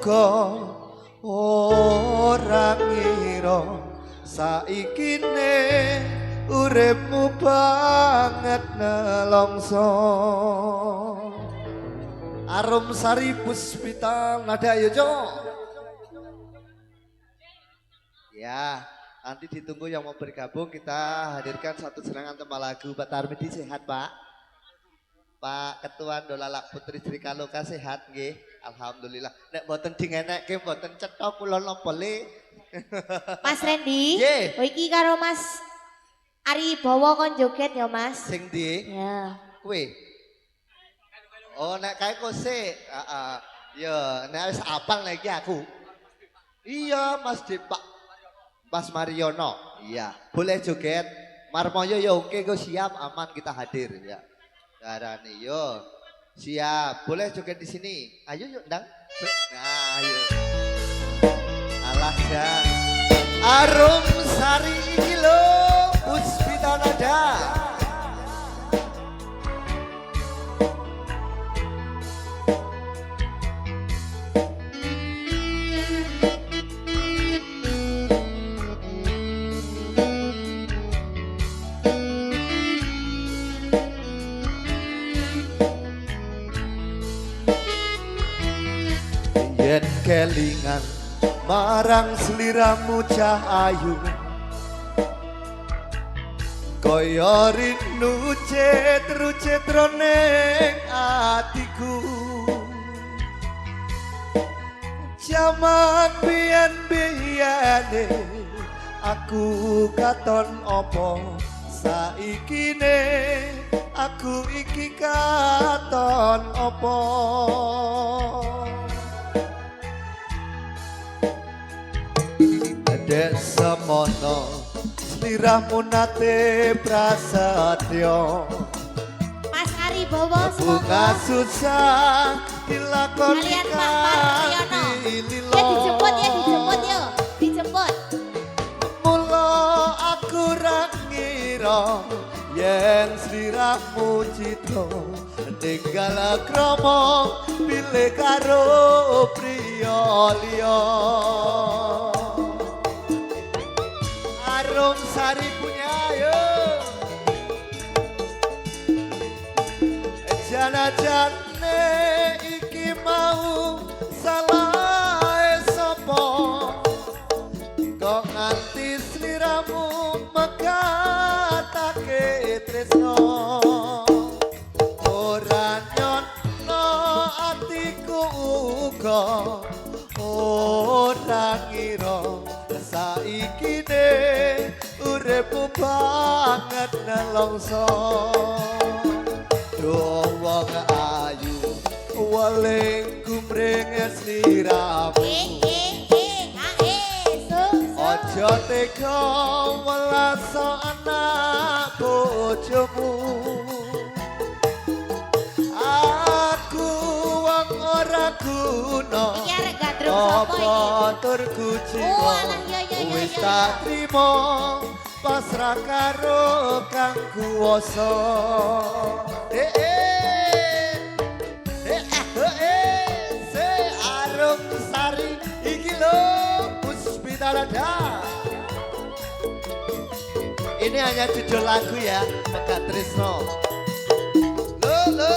uga ora ngira saikine uripmu banget nelongso. Arum Sari Puspita nada ayo Cok. Ya, nanti ditunggu yang mau bergabung kita hadirkan satu serangan tema lagu. Pak Tarmidi sehat Pak? Pak Ketua Dolalak Putri Sri Kaloka sehat nggih? Alhamdulillah. Nek mboten dingenekke mboten cetha kula napa le. Mas Randy, Nggih. iki karo Mas Ari Bowo kon joget ya Mas. Sing ndi? Ya. Kowe. Oh nek kae kose. Heeh. Ya, nek wis apal nek iki aku. Iya, Mas Depak. Mas Mariono. Iya, boleh joget. Marmoyo ya oke kok siap aman kita hadir ya. Darani yo. Siap, boleh joget di sini. Ayo yuk, Ndang. Nah, ayo. Alah Jang. Arum Sari iki lho, Puspita nada. Yen kelingan marang sliramu cah ayu kaya rindu cet roneng atiku jaman biyen-biyene aku katon opo saikine aku iki katon opo. Dek semono sliramu nate prasetyo Mas Ari Bowo bunga semoga susah dilakoni kalian Pak Mariono. Ya dijemput ya, dijemput yuk. Dijemput. Mula aku ra ngira yen sliramu cita tinggal krama pilih karo priya liya. Arum Sari punya yo jana-jane iki mau salah sapa kok nganti sliramu megatake tresno ora nyono atiku uga ora ngira saikine uripmu banget nelongso do wong ayu weling kumring sliramu aja tega welaso anak bojomu aku wong ora guna apa turku jiwa wis tak trimo pasrah karo kang kuwasa se Arum Sari iki lho Puspita nada. Ini hanya judul lagu ya, Megat Tresno. Lo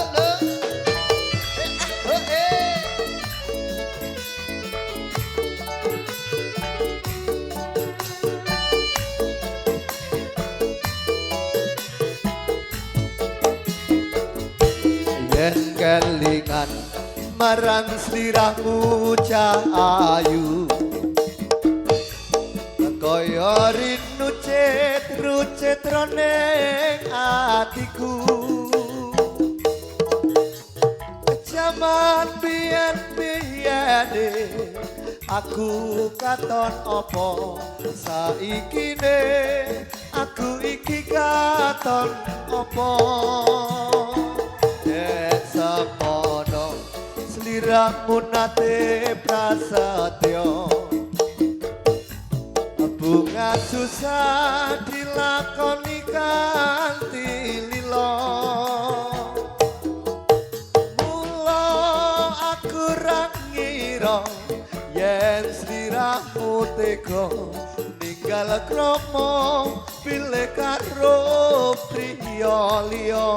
yen kelingan marang sliramu cah ayu kaya rindu cet roneng atiku jaman biyen-biyene aku katon opo saikine aku iki katon opo dek semono sliramu nate prasetyo bunga susah dilakoni kanthi lila mula aku ra ngira ngira yen sliramu tega ninggal kromo pilih karo priya liya.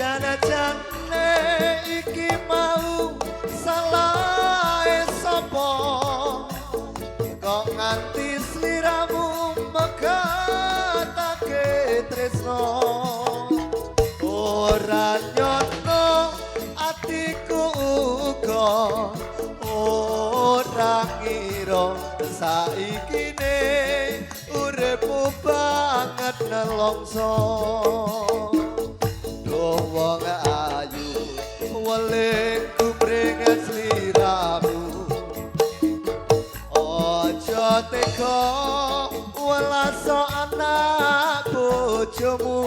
Jan-jane iki mau salahe sapa kok nganti sliramu megatake tresno ora nyono atiku uga ora ngira saikine uripmu banget nelongso wong ayu weling kumringet sliramu aja tega welas anak bojomu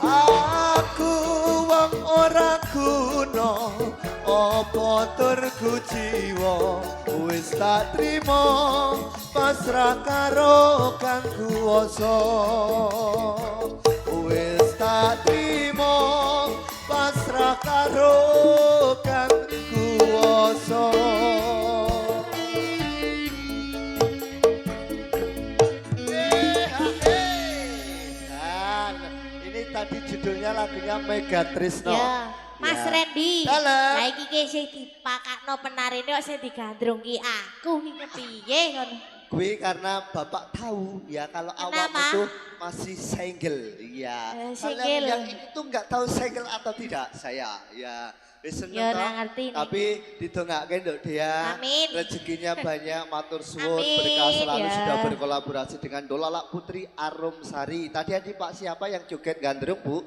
aku wong ora guna apa turku jiwa wis tak trima pasrah karo kang kuwasa wis tak trima pasrah karo kang kuwasa. Dan ini tadi judulnya lagunya Mega Trisno. Ya, Mas Ya. Randy. Halo. Lah iki ki sing dipakakno penarine kok sing digandrung ki aku ki kepiye ngono. Gue karena bapak tahu ya kalau awam Kenapa? itu masih single, ya. Single. Kalian yang ini tuh nggak tahu single atau tidak saya, ya. Seneng Ya, toh, ora ngerti nih. tapi didongake nduk dia. Amin. Rezekinya banyak, matur suwun, Amin, berkah selalu ya. sudah berkolaborasi dengan Dolalak Putri Arumsari. Tadi ada Pak siapa yang joget gandrung, Bu?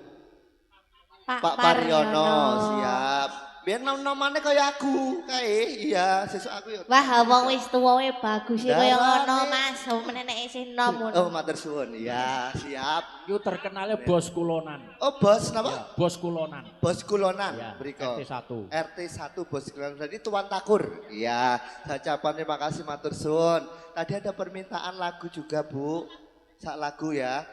Pak Paryono, siap. Biar nom-nomannya kayak aku, iya, sesuk aku ya. Wah, wong wis tuwa wae bagus sih kaya Darane. ngono Mas. Wong meneneke sing nom Oh, ngono. matur suwun, ya, siap. Itu terkenalnya bos kulonan. Oh, bos, Ya, napa? bos kulonan. Bos Kulonan, Ya, berikut. RT1. RT1 Bos Kulonan, jadi Tuan Takur. Iya, saya ucapkan terima kasih matur suwun. Tadi ada permintaan lagu juga, Bu. Sak lagu ya.